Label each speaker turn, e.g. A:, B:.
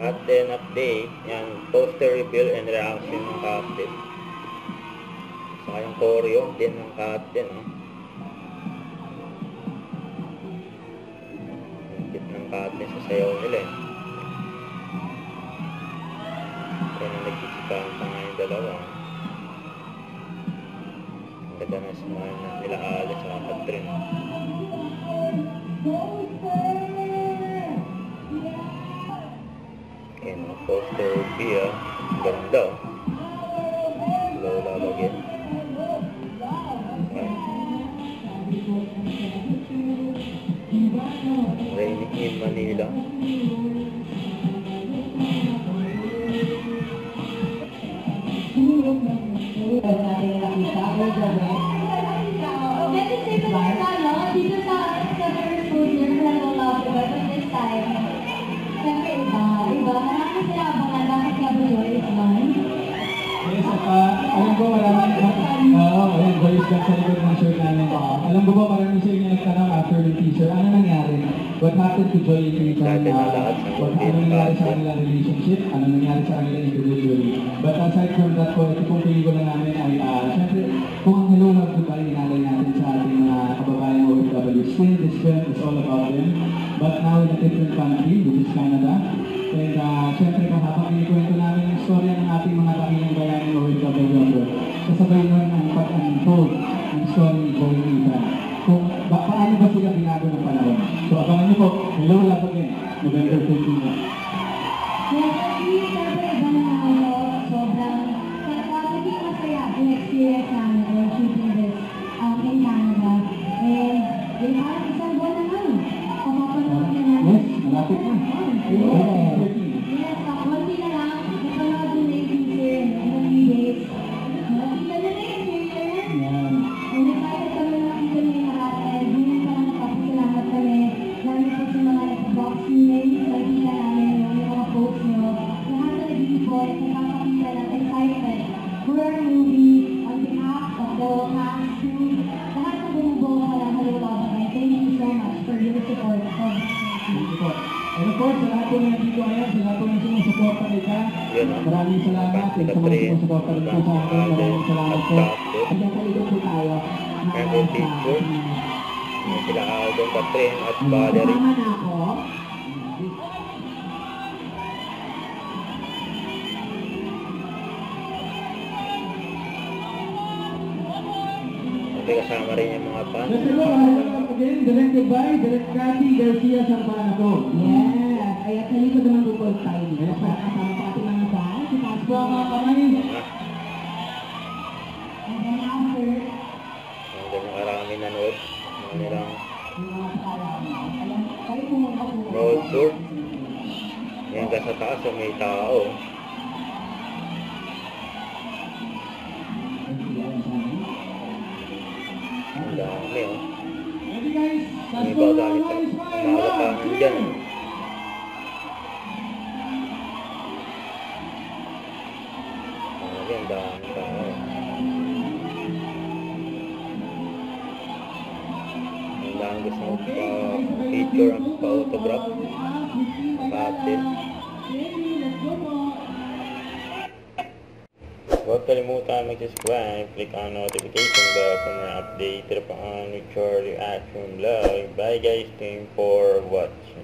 A: Captain update, yung poster reveal and reaction ng Captain. Saka yung choreo din ng Captain, oh. Higit ng Captain sa sayaw nila, eh. Kaya na nagsisipahan pa nga yung dalawa. Ang ganda na smile na nila Alice sa Catherine. And poster via ganda, Lola again. Raining in Manila.
B: Alam ko maraming voice back sa likod ng shirt namin. Alam ko ba maraming sa inyo nagtanong after the teaser, ano nangyari? What happened to Joy and Ethan? Ano nangyari sa kanilang relationship? Ano nangyari sa kanilang individually? But aside from that po, ito pong pelikula namin ay, syempre, kung ang Hello Love Goodbye, inalay natin sa ating mga kababayang OFW. Still, this film is all about them. But now in a different country, which is Canada. And syempre kung habang inikwento namin ang storya ng ating mga dakilang bayaning OFW, kasabay nun ang pag-unfold ang story ni Joy and Ethan. Kung paano ba sila binago ng panahon. So abangan niyo po, Hello Love Again, November 15 na.
C: Yes, actually, syempre iba na ako, sobrang naging masaya yung experience namin when shooting this in Canada. And yung parang isang buwan na lang, pumapanood na namin.
B: Yes, malapit na.
C: Yes, kakunti na lang, napanood din na yung teaser in a few days. Nakita na na yung trailer. And excited kami nakita niyo yung lahat. And yun pa lang napapasalamat kami. Lalo po sa mga box names, nakita namin yung mga posts nyo. Lahat na nag-report, nakakakita ng excitement for our movie on behalf of the cast, crew, lahat na bumubuo sa Hello Love Again. Thank you so much for your support.
B: Thank you po. And of course, sa lahat po ng dito ayan, sa lahat po ng sumusuporta kay Ka, maraming salamat. And sa mga sumusuporta rin po sa akin, maraming salamat po. Hanggang kaligod po tayo.
A: And yung picture, sila Alden, Catherine at Valerie.
C: Kasama na ako.
A: Hindi kasama rin yung mga fans.
B: Let's go, again, directed by Direk Cathy Garcia Sampanaco.
C: Yes, kaya kaligod naman bukod tayo dito. Para kasama pa ating mga fans, si Pasco, mga kamay. And then after,
A: Ang ganyan karami nanood. Mga nilang road tour. Yan ka sa taas, so may tao. Ang dami, oh.
B: Ready guys?
A: Ang iba gamit sa umaga pa nandyan, oh. Ang dami tao. Ang dami gusto magpa-picture ang pa-autograph. Kapatid. Huwag kalimutan mag-subscribe, click on notification bell for more updates pa on with your reaction vlog. Bye guys, thank you for watching.